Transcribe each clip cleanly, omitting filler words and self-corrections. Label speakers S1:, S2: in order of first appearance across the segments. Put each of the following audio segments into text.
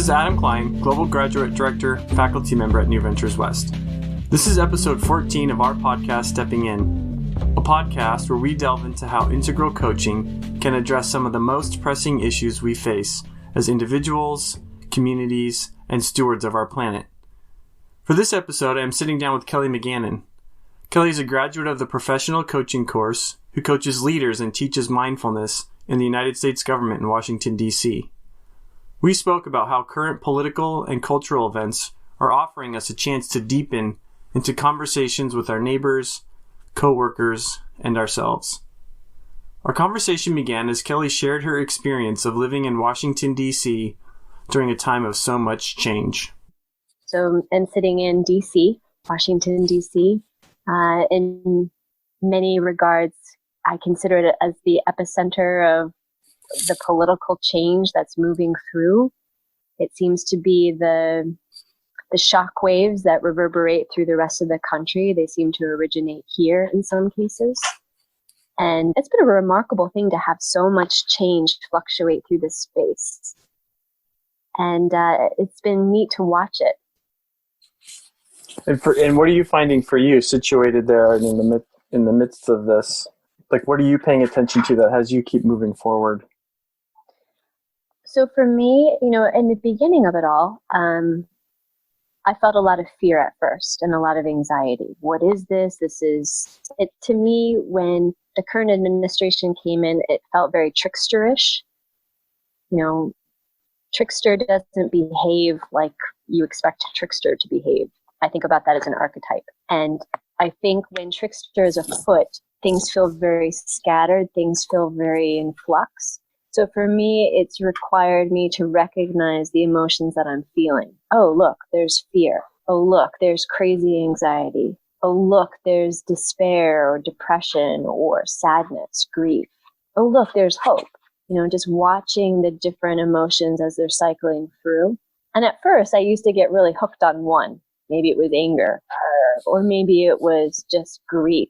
S1: is Adam Klein, Global Graduate Director, Faculty Member at New Ventures West. This is episode 14 of our podcast, Stepping In, a podcast where we delve into how integral coaching can address some of the most pressing issues we face as individuals, communities, and stewards of our planet. For this episode, I am sitting down with Kelly McGannon. Kelly is a graduate of the Professional Coaching course who coaches leaders and teaches mindfulness in the United States government in Washington, D.C. We spoke about how current political and cultural events are offering us a chance to deepen into conversations with our neighbors, coworkers, and ourselves. Our conversation began as Kelly shared her experience of living in Washington, D.C. during a time of so much change.
S2: So I'm sitting in D.C., Washington, D.C. In many regards, I consider it as the epicenter of the political change that's moving through. It seems to be the shock waves that reverberate through the rest of the country. They seem to originate here in some cases. And it's been a remarkable thing to have so much change fluctuate through this space. And it's been neat to watch it.
S1: And what are you finding for you situated there in the midst of this? Like, what are you paying attention to that has you keep moving forward?
S2: So for me, in the beginning of it all, I felt a lot of fear at first and a lot of anxiety. What is this? This is it to me. When the current administration came in, it felt very tricksterish. Trickster doesn't behave like you expect a trickster to behave. I think about that as an archetype. And I think when trickster is afoot, things feel very scattered, things feel very in flux. So for me, it's required me to recognize the emotions that I'm feeling. Oh, look, there's fear. Oh, look, there's crazy anxiety. Oh, look, there's despair or depression or sadness, grief. Oh, look, there's hope. Just watching the different emotions as they're cycling through. And at first, I used to get really hooked on one. Maybe it was anger, or maybe it was just grief.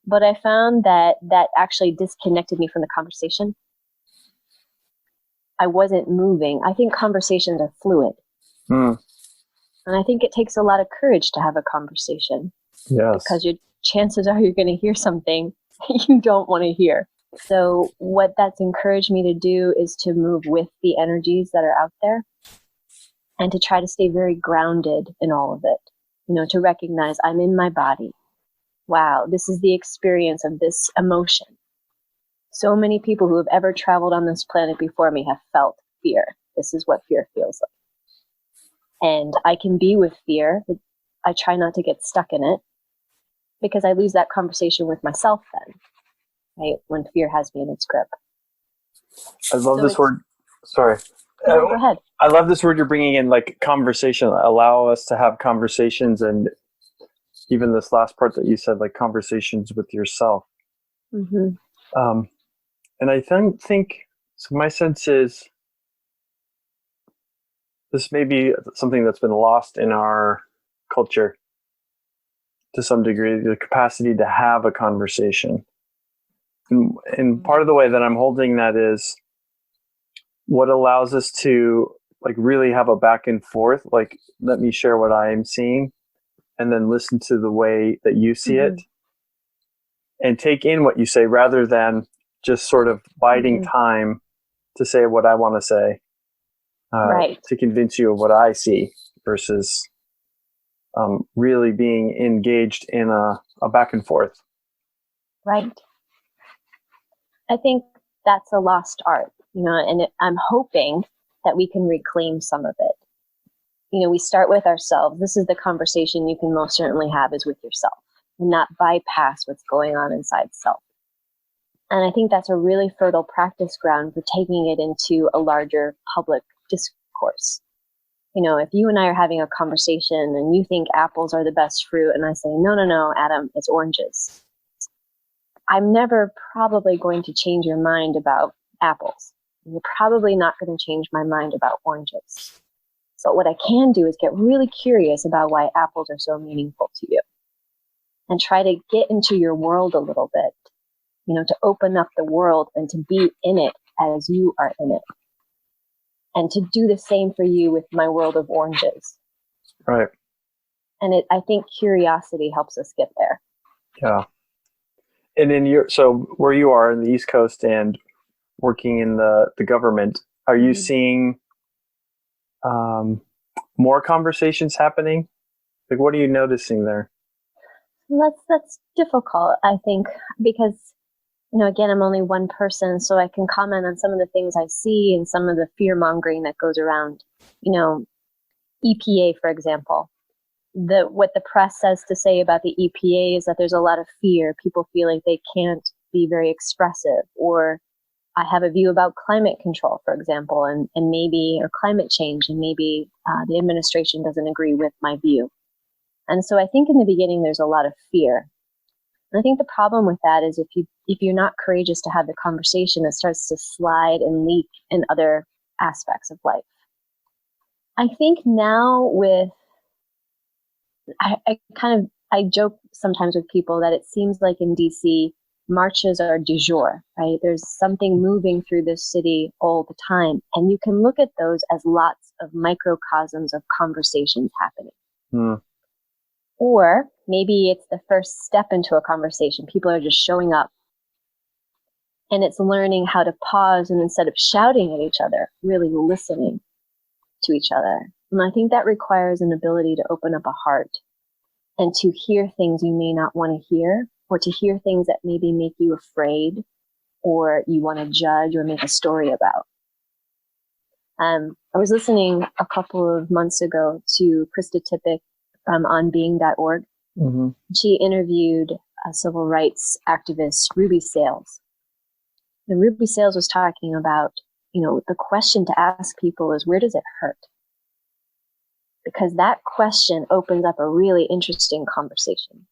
S2: But I found that actually disconnected me from the conversation. I wasn't moving. I think conversations are fluid. And I think it takes a lot of courage to have a conversation.
S1: Yes.
S2: Because your chances are you're going to hear something you don't want to hear. So what that's encouraged me to do is to move with the energies that are out there and to try to stay very grounded in all of it. To recognize I'm in my body. Wow, this is the experience of this emotion. So many people who have ever traveled on this planet before me have felt fear. This is what fear feels like. And I can be with fear. I try not to get stuck in it because I lose that conversation with myself then, right? When fear has me in its grip.
S1: I love this word. Sorry.
S2: No, go ahead.
S1: I love this word you're bringing in, like conversation. Allow us to have conversations, and even this last part that you said, like conversations with yourself.
S2: Mm-hmm.
S1: And I think so. My sense is this may be something that's been lost in our culture to some degree, the capacity to have a conversation. And part of the way that I'm holding that is what allows us to like really have a back and forth, like let me share what I am seeing and then listen to the way that you see it and take in what you say rather than just sort of biding time to say what I want to say,
S2: right.
S1: to convince you of what I see versus really being engaged in a back and forth.
S2: Right. I think that's a lost art, and I'm hoping that we can reclaim some of it. We start with ourselves. This is the conversation you can most certainly have is with yourself and not bypass what's going on inside self. And I think that's a really fertile practice ground for taking it into a larger public discourse. If you and I are having a conversation and you think apples are the best fruit and I say, no, Adam, it's oranges. I'm never probably going to change your mind about apples. You're probably not going to change my mind about oranges. But what I can do is get really curious about why apples are so meaningful to you and try to get into your world a little bit. To open up the world and to be in it as you are in it. and to do the same for you with my world of oranges.
S1: Right.
S2: And I think curiosity helps us get there.
S1: Yeah. And so where you are in the East Coast and working in the government, are you seeing more conversations happening? Like, what are you noticing there?
S2: That's difficult, I think, because, again, I'm only one person, so I can comment on some of the things I see and some of the fear mongering that goes around. EPA, for example. What the press says to say about the EPA is that there's a lot of fear. People feel like they can't be very expressive, or I have a view about climate control, for example, and maybe, or climate change, and maybe the administration doesn't agree with my view. And so I think in the beginning, there's a lot of fear. And I think the problem with that is if you're not courageous to have the conversation, it starts to slide and leak in other aspects of life. I think now I joke sometimes with people that it seems like in DC, marches are du jour, right? There's something moving through this city all the time. And you can look at those as lots of microcosms of conversations happening. Or maybe it's the first step into a conversation. People are just showing up. And it's learning how to pause, and instead of shouting at each other, really listening to each other. And I think that requires an ability to open up a heart and to hear things you may not want to hear, or to hear things that maybe make you afraid, or you want to judge or make a story about. I was listening a couple of months ago to Krista Tippett from onbeing.org. Mm-hmm. She interviewed a civil rights activist, Ruby Sales. And Ruby Sales was talking about, the question to ask people is, where does it hurt? Because that question opens up a really interesting conversation.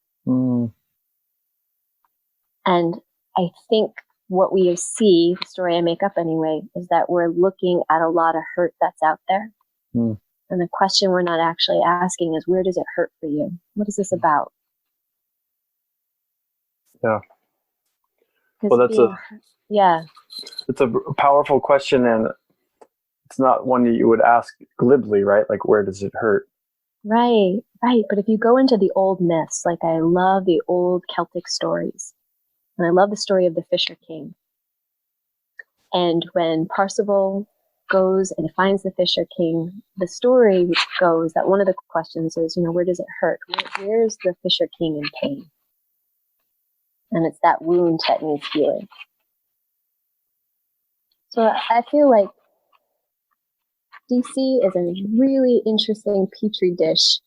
S2: And I think what we see, the story I make up anyway, is that we're looking at a lot of hurt that's out there. And the question we're not actually asking is, where does it hurt for you? What is this about?
S1: Yeah. Well, it's a powerful question, and it's not one that you would ask glibly, right? Like, where does it hurt?
S2: Right. But if you go into the old myths, like I love the old Celtic stories, and I love the story of the Fisher King. And when Parzival goes and finds the Fisher King, the story goes that one of the questions is, where does it hurt? Where's the Fisher King in pain? And it's that wound that needs healing. So I feel like DC is a really interesting petri dish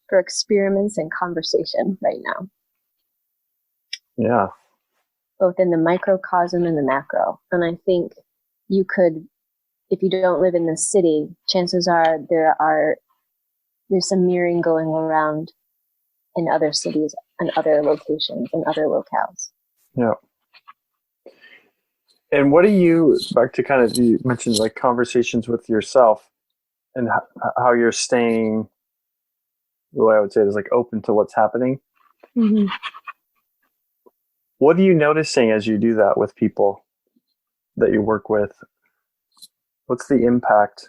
S2: for experiments and conversation right now.
S1: Yeah.
S2: Both in the microcosm and the macro. And I think you could, if you don't live in the city, chances are there's some mirroring going around in other cities and other locations and other locales.
S1: Yeah. And what do you, back to you mentioned like conversations with yourself and how you're staying, the way I would say it is like open to what's happening. Mm-hmm. What are you noticing as you do that with people that you work with? What's the impact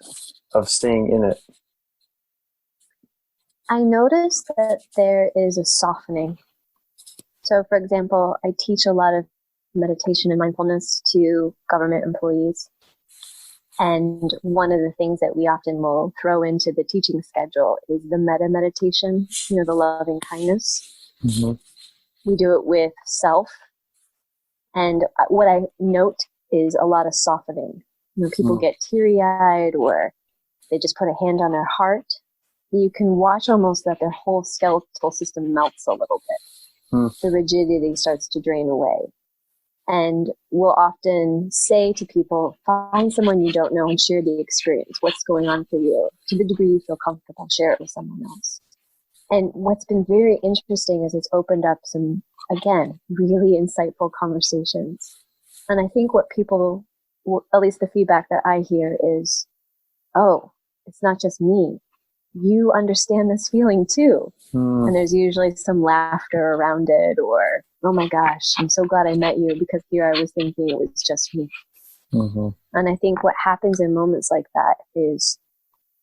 S1: of staying in it?
S2: I notice that there is a softening. So, for example, I teach a lot of meditation and mindfulness to government employees. And one of the things that we often will throw into the teaching schedule is the metta meditation, the loving kindness. Mm-hmm. We do it with self. And what I note is a lot of softening. People get teary-eyed, or they just put a hand on their heart. You can watch almost that their whole skeletal system melts a little bit. The rigidity starts to drain away. And we'll often say to people, find someone you don't know and share the experience. What's going on for you? To the degree you feel comfortable, share it with someone else. And what's been very interesting is it's opened up some, again, really insightful conversations. And I think what people, at least the feedback that I hear is, oh, it's not just me. You understand this feeling too. And there's usually some laughter around it, or, oh my gosh, I'm so glad I met you because here I was thinking it was just me.
S1: Mm-hmm.
S2: And I think what happens in moments like that is,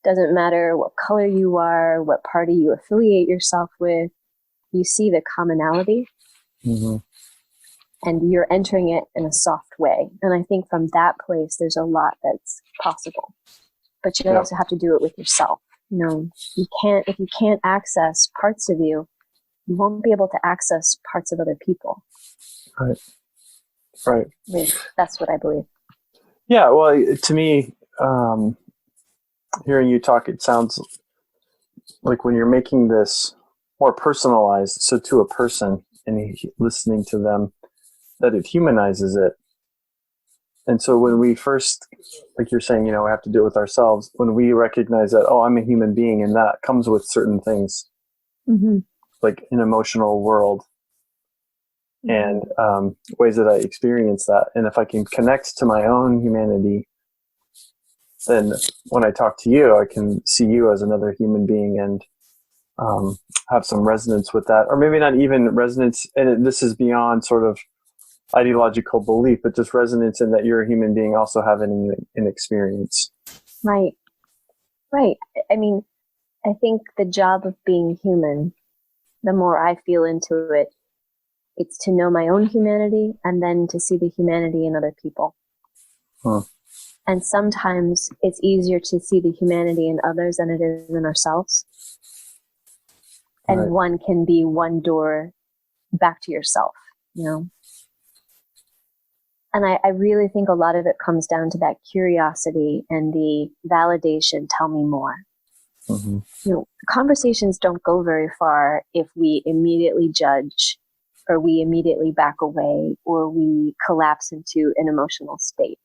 S2: doesn't matter what color you are, what party you affiliate yourself with, you see the commonality.
S1: Mm-hmm.
S2: And you're entering it in a soft way. And I think from that place, there's a lot that's possible. But you also have to do it with yourself. If you can't access parts of you, you won't be able to access parts of other people.
S1: Right. Right.
S2: I mean, that's what I believe.
S1: Yeah. Well, to me, hearing you talk, it sounds like when you're making this more personalized, so to a person and listening to them, that it humanizes it. And so when we first, like you're saying, we have to do it with ourselves. When we recognize that, oh, I'm a human being, and that comes with certain things,
S2: Mm-hmm.
S1: like an emotional world and ways that I experience that. And if I can connect to my own humanity, then when I talk to you, I can see you as another human being and have some resonance with that. Or maybe not even resonance, and this is beyond sort of ideological belief, but just resonance in that you're a human being also having an experience.
S2: Right. I mean, I think the job of being human, the more I feel into it, it's to know my own humanity and then to see the humanity in other people.
S1: Huh.
S2: And sometimes it's easier to see the humanity in others than it is in ourselves. And
S1: Right.
S2: one can be one door back to yourself, And I really think a lot of it comes down to that curiosity and the validation, tell me more.
S1: Mm-hmm.
S2: Conversations don't go very far if we immediately judge or we immediately back away or we collapse into an emotional state.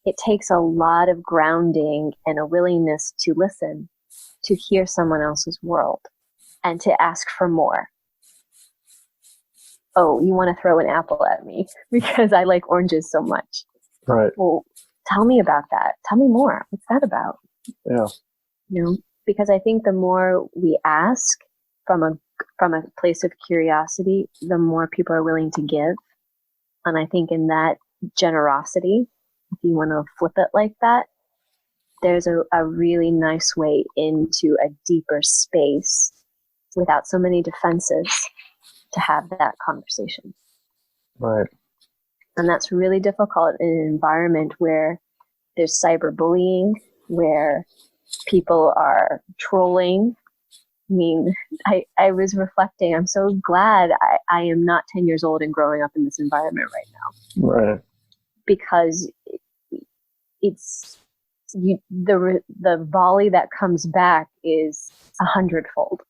S2: It takes a lot of grounding and a willingness to listen, to hear someone else's world, and to ask for more. Oh, you want to throw an apple at me because I like oranges so much.
S1: Right.
S2: Well, tell me about that. Tell me more. What's that about?
S1: Yeah.
S2: Because I think the more we ask from a place of curiosity, the more people are willing to give. And I think in that generosity, if you want to flip it like that, there's a really nice way into a deeper space without so many defenses to have that conversation.
S1: Right.
S2: And that's really difficult in an environment where there's cyberbullying, where people are trolling. I mean, I was reflecting, I'm so glad I am not 10 years old and growing up in this environment right now.
S1: Right.
S2: Because it's the volley that comes back is 100-fold.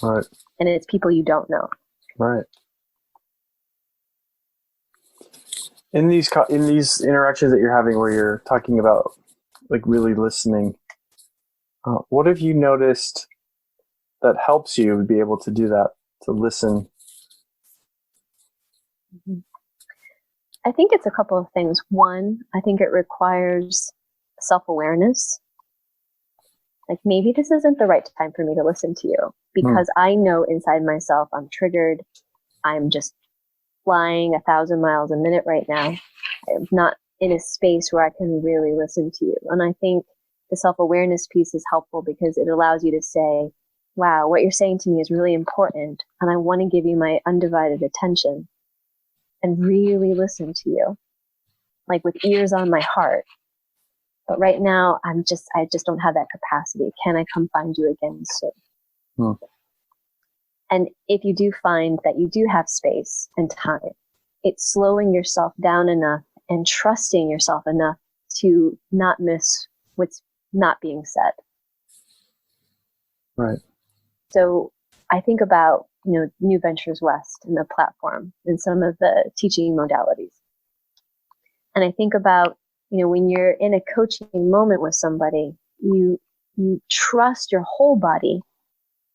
S1: Right.
S2: And it's people you don't know.
S1: Right. In these interactions that you're having where you're talking about like really listening, what have you noticed that helps you be able to do that, to listen?
S2: I think it's a couple of things. One, I think it requires self-awareness. Like, maybe this isn't the right time for me to listen to you because I know inside myself I'm triggered. I'm just flying 1,000 miles a minute right now. I'm not in a space where I can really listen to you. And I think the self-awareness piece is helpful because it allows you to say, wow, what you're saying to me is really important. And I want to give you my undivided attention and really listen to you, like with ears on my heart. But right now, I just don't have that capacity. Can I come find you again soon? And if you do find that you do have space and time, it's slowing yourself down enough and trusting yourself enough to not miss what's not being said.
S1: Right.
S2: So I think about, New Ventures West and the platform and some of the teaching modalities. And I think about, when you're in a coaching moment with somebody, you trust your whole body,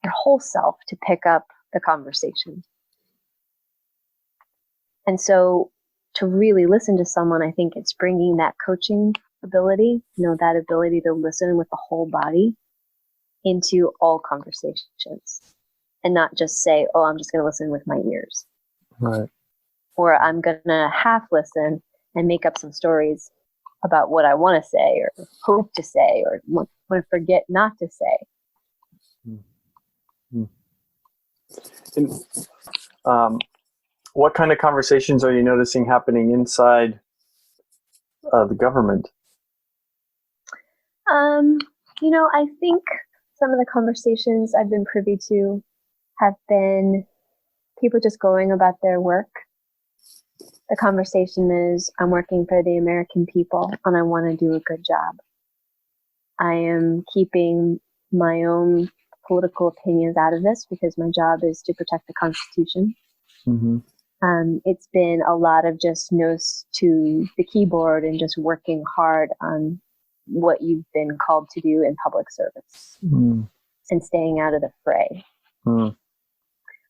S2: your whole self to pick up the conversation. And so to really listen to someone, I think it's bringing that coaching ability, that ability to listen with the whole body into all conversations and not just say, oh, I'm just going to listen with my ears.
S1: Right.
S2: Or I'm going to half listen and make up some stories about what I want to say or hope to say or want to forget not to say.
S1: Mm-hmm. And, what kind of conversations are you noticing happening inside the government?
S2: I think some of the conversations I've been privy to have been people just going about their work. The conversation is, I'm working for the American people and I want to do a good job. I am keeping my own political opinions out of this because my job is to protect the Constitution. Mm-hmm. It's been a lot of just nose to the keyboard and just working hard on what you've been called to do in public service and staying out of the fray.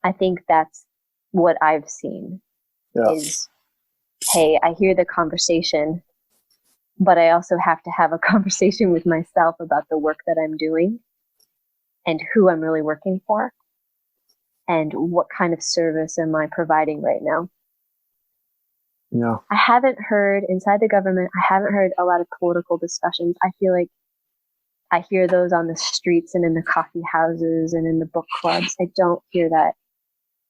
S2: I think that's what I've seen is, hey, I hear the conversation, but I also have to have a conversation with myself about the work that I'm doing and who I'm really working for and what kind of service am I providing right now.
S1: Yeah.
S2: I haven't heard inside the government, I haven't heard a lot of political discussions. I feel like I hear those on the streets and in the coffee houses and in the book clubs. I don't hear that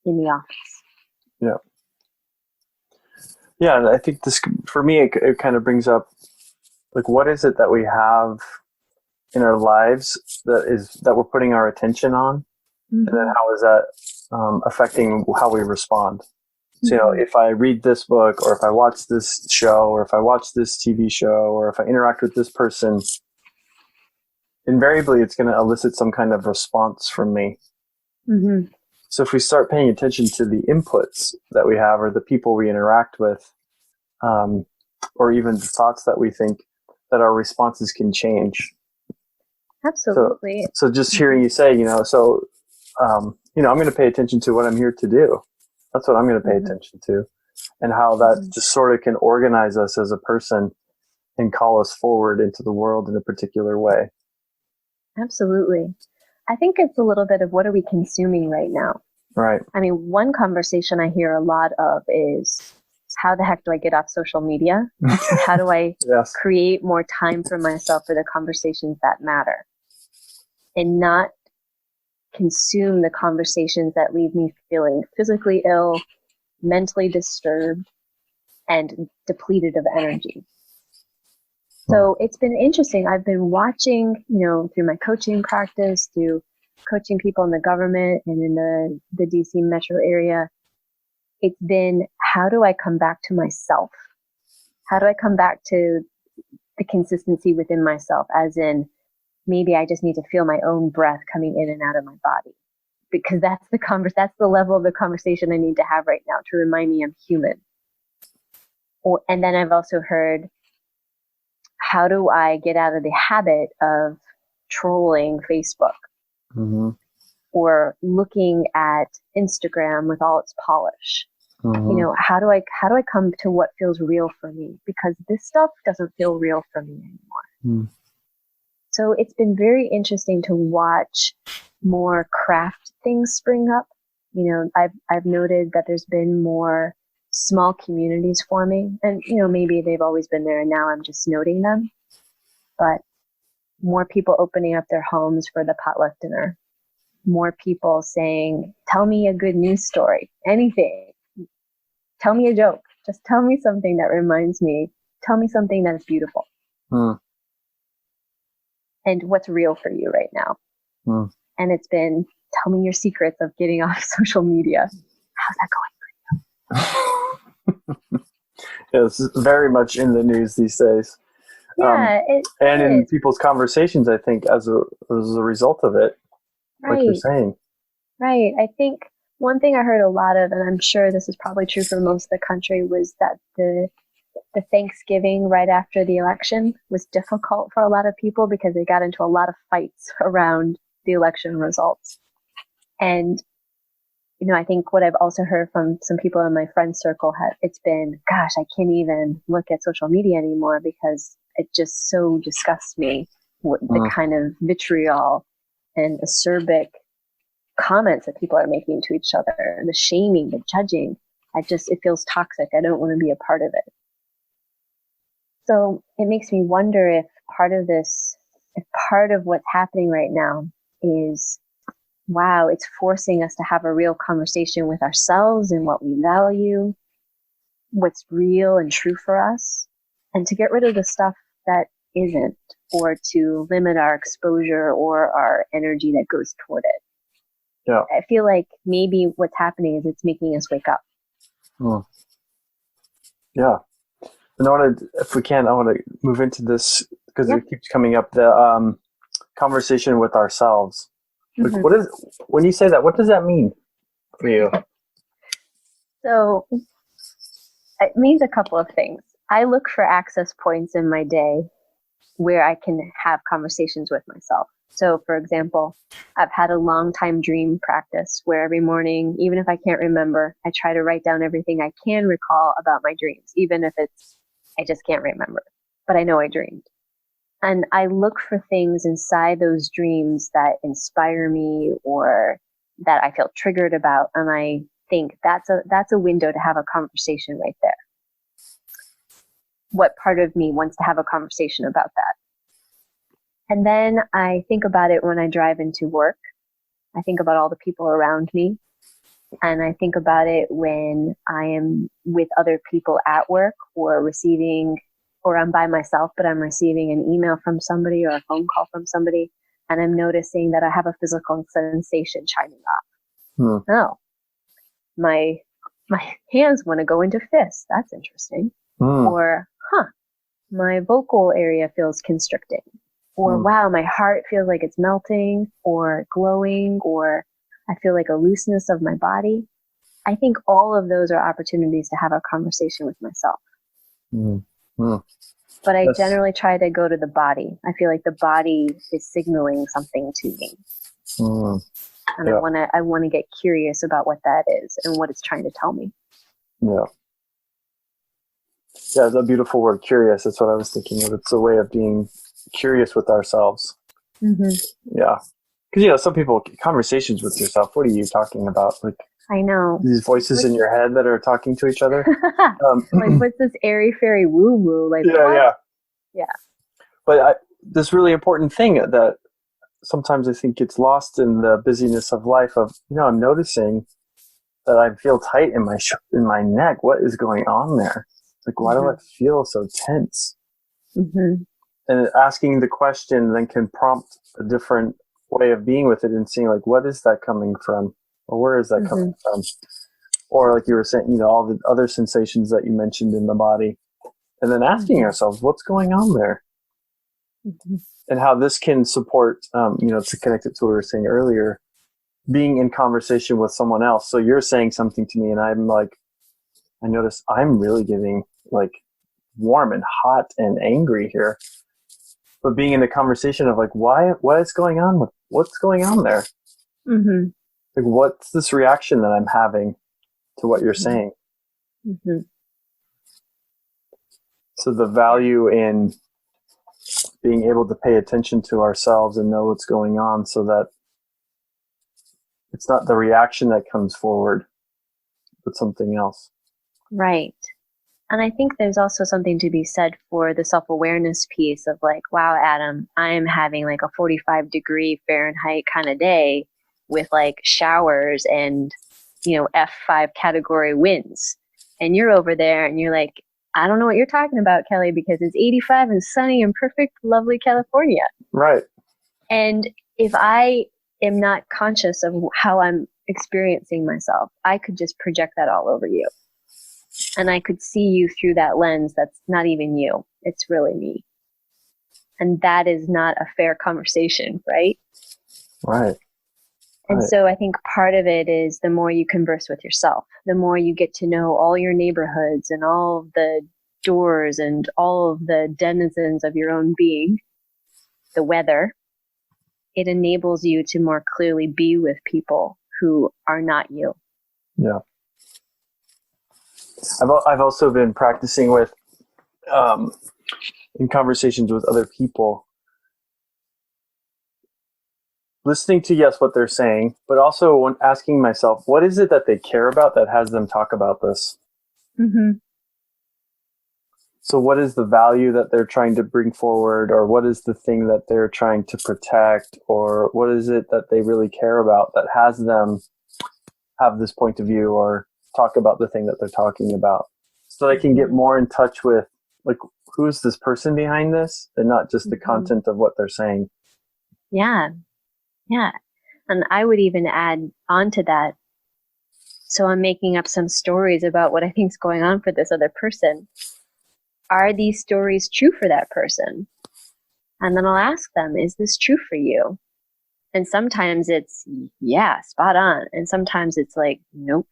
S2: in the office.
S1: Yeah. Yeah, and I think this, for me, it kind of brings up, like, what is it that we have in our lives that we're putting our attention on, and then how is that affecting how we respond? So, if I read this book, or if I watch this show, or if I watch this TV show, or if I interact with this person, invariably it's going to elicit some kind of response from me. Mm-hmm. So if we start paying attention to the inputs that we have, or the people we interact with, or even the thoughts that we think, that our responses can change.
S2: Absolutely.
S1: So just hearing you say, I'm going to pay attention to what I'm here to do. That's what I'm going to pay attention to, and how that just sort of can organize us as a person and call us forward into the world in a particular way.
S2: Absolutely. I think it's a little bit of what are we consuming right now?
S1: Right.
S2: I mean, one conversation I hear a lot of is, how the heck do I get off social media? How do I create more time for myself for the conversations that matter? And not consume the conversations that leave me feeling physically ill, mentally disturbed, and depleted of energy. So it's been interesting. I've been watching, through my coaching practice, through coaching people in the government and in the DC metro area. It's been, how do I come back to myself? How do I come back to the consistency within myself? As in, maybe I just need to feel my own breath coming in and out of my body, because that's the level of the conversation I need to have right now to remind me I'm human. And then I've also heard, how do I get out of the habit of trolling Facebook or looking at Instagram with all its polish? How do I come to what feels real for me? Because this stuff doesn't feel real for me anymore. So it's been very interesting to watch more craft things spring up. I've noted that there's been more small communities forming, and maybe they've always been there and now I'm just noting them, but more people opening up their homes for the potluck dinner, more people saying, tell me a good news story, anything, tell me a joke, just tell me something that reminds me, tell me something that is beautiful and what's real for you right now. And it's been, tell me your secrets of getting off social media. How's that going?
S1: It's very much in the news these days.
S2: Yeah,
S1: and in people's conversations, I think, as a result of it, like you're saying.
S2: Right. I think one thing I heard a lot of, and I'm sure this is probably true for most of the country, was that the Thanksgiving right after the election was difficult for a lot of people because they got into a lot of fights around the election results. And I think what I've also heard from some people in my friend circle, it's been, gosh, I can't even look at social media anymore because it just so disgusts me, the kind of vitriol and acerbic comments that people are making to each other, the shaming, the judging. It feels toxic. I don't want to be a part of it. So it makes me wonder if part of this, if part of what's happening right now is, wow, it's forcing us to have a real conversation with ourselves and what we value, what's real and true for us, and to get rid of the stuff that isn't, or to limit our exposure or our energy that goes toward it.
S1: Yeah.
S2: I feel like maybe what's happening is it's making us wake up.
S1: Mm. Yeah. And if we can, I want to move into this because it keeps coming up, the conversation with ourselves. Like, when you say that, what does that mean for you?
S2: So it means a couple of things. I look for access points in my day where I can have conversations with myself. So, for example, I've had a long time dream practice where every morning, even if I can't remember, I try to write down everything I can recall about my dreams, even if I just can't remember, but I know I dreamed. And I look for things inside those dreams that inspire me or that I feel triggered about. And I think that's a window to have a conversation right there. What part of me wants to have a conversation about that? And then I think about it when I drive into work. I think about all the people around me. And I think about it when I am with other people at work or I'm by myself, but I'm receiving an email from somebody or a phone call from somebody. And I'm noticing that I have a physical sensation chiming up. Oh, my hands want to go into fists. That's interesting. Or, my vocal area feels constricting. Or, wow, my heart feels like it's melting or glowing, or I feel like a looseness of my body. I think all of those are opportunities to have a conversation with myself. But I generally try to go to the body. I feel like the body is signaling something to me. And I want to get curious about what that is and what it's trying to tell me.
S1: Yeah. Yeah, the beautiful word, curious. That's what I was thinking of. It's a way of being curious with ourselves. Yeah. Because, some people, conversations with yourself, what are you talking about? Like,
S2: I know.
S1: These voices in your head that are talking to each other.
S2: Like, what's this airy fairy woo woo? Like, yeah.
S1: But this really important thing that sometimes I think gets lost in the busyness of life of, I'm noticing that I feel tight in my neck. What is going on there? Like, why do I feel so tense? And asking the question then can prompt a different way of being with it and seeing, like, what is that coming from? Or where is that coming from? Or like you were saying, all the other sensations that you mentioned in the body. And then asking ourselves, what's going on there? And how this can support, to connect it to what we were saying earlier, being in conversation with someone else. So you're saying something to me and I'm like, I notice I'm really getting like warm and hot and angry here. But being in the conversation of like, what is going on what's going on there? Like, what's this reaction that I'm having to what you're saying? So the value in being able to pay attention to ourselves and know what's going on so that it's not the reaction that comes forward, but something else.
S2: Right. And I think there's also something to be said for the self-awareness piece of like, wow, Adam, I'm having like a 45-degree Fahrenheit kind of day with like showers and, F5 category winds. And you're over there and you're like, I don't know what you're talking about, Kelly, because it's 85 and sunny and perfect, lovely California.
S1: Right.
S2: And if I am not conscious of how I'm experiencing myself, I could just project that all over you. And I could see you through that lens that's not even you. It's really me. And that is not a fair conversation, right?
S1: Right.
S2: And so I think part of it is the more you converse with yourself, the more you get to know all your neighborhoods and all of the doors and all of the denizens of your own being, the weather, it enables you to more clearly be with people who are not you.
S1: Yeah. I've also been practicing with, in conversations with other people, listening to, yes, what they're saying, but also when asking myself, what is it that they care about that has them talk about this? So what is the value that they're trying to bring forward, or what is the thing that they're trying to protect, or what is it that they really care about that has them have this point of view or talk about the thing that they're talking about, so they can get more in touch with, like, who's this person behind this and not just the content of what they're saying.
S2: Yeah. And I would even add on to that. So I'm making up some stories about what I think is going on for this other person. Are these stories true for that person? And then I'll ask them, is this true for you? And sometimes it's, yeah, spot on. And sometimes it's like, nope.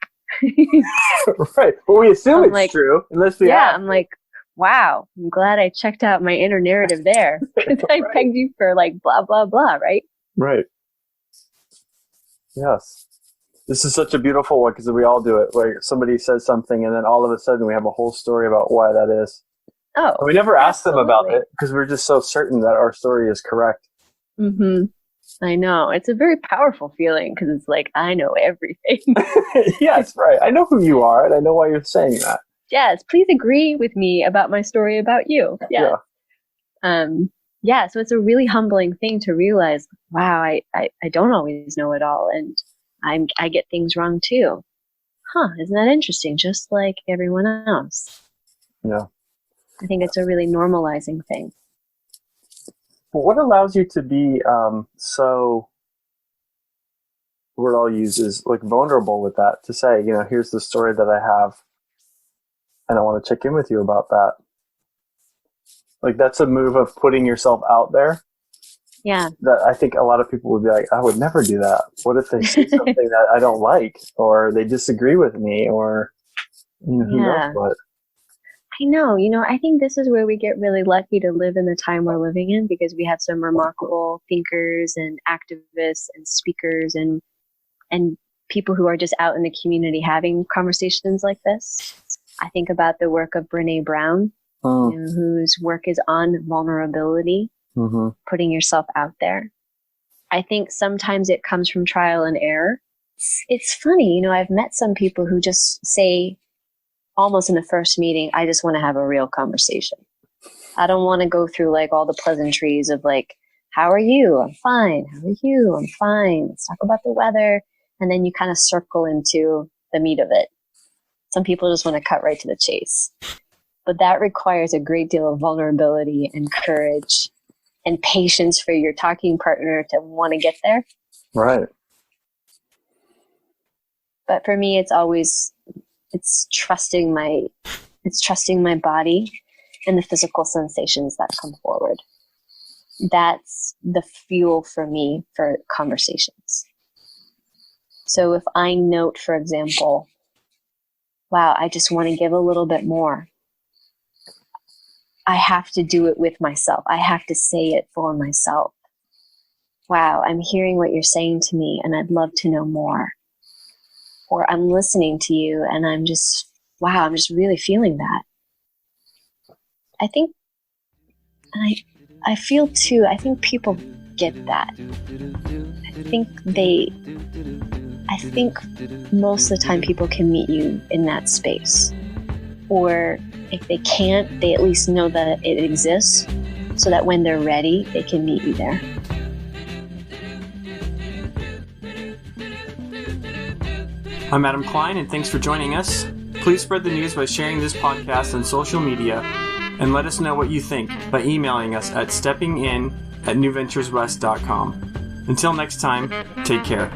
S1: Right. Well, we assume it's true, unless we have.
S2: I'm like, wow, I'm glad I checked out my inner narrative there. Because I pegged you for like blah, blah, blah, right?
S1: Right. Yes. This is such a beautiful one because we all do it, where somebody says something and then all of a sudden we have a whole story about why that is.
S2: Oh,
S1: and we never ask them about it because we're just so certain that our story is correct.
S2: I know. It's a very powerful feeling because it's like, I know everything.
S1: Yes, right. I know who you are and I know why you're saying that.
S2: Yes, please agree with me about my story about you. Yes. Yeah. So it's a really humbling thing to realize, wow, I don't always know it all, and I get things wrong too. Isn't that interesting? Just like everyone else.
S1: Yeah.
S2: I think it's a really normalizing thing.
S1: Well, what allows you to be so, the word I'll use is like vulnerable with that, to say, here's the story that I have and I want to check in with you about that. Like, that's a move of putting yourself out there.
S2: Yeah.
S1: That I think a lot of people would be like, I would never do that. What if they say something that I don't like, or they disagree with me, or who knows what?
S2: I know. I think this is where we get really lucky to live in the time we're living in, because we have some remarkable thinkers and activists and speakers and people who are just out in the community having conversations like this. I think about the work of Brené Brown, whose work is on vulnerability. Putting yourself out there. I think sometimes it comes from trial and error. It's funny, I've met some people who just say almost in the first meeting, I just want to have a real conversation. I don't want to go through like all the pleasantries of like, how are you? I'm fine. How are you? I'm fine. Let's talk about the weather. And then you kind of circle into the meat of it. Some people just want to cut right to the chase. But that requires a great deal of vulnerability and courage and patience for your talking partner to want to get there.
S1: Right.
S2: But for me, it's trusting my body and the physical sensations that come forward. That's the fuel for me for conversations. So if I note, for example, wow, I just want to give a little bit more, I have to do it with myself. I have to say it for myself. Wow, I'm hearing what you're saying to me and I'd love to know more. Or I'm listening to you and I'm just really feeling that. I think, and I feel too, I think people get that. I think most of the time people can meet you in that space. Or if they can't, they at least know that it exists so that when they're ready, they can meet you there.
S1: I'm Adam Klein, and thanks for joining us. Please spread the news by sharing this podcast on social media, and let us know what you think by emailing us at steppingin@newventureswest.com. Until next time, take care.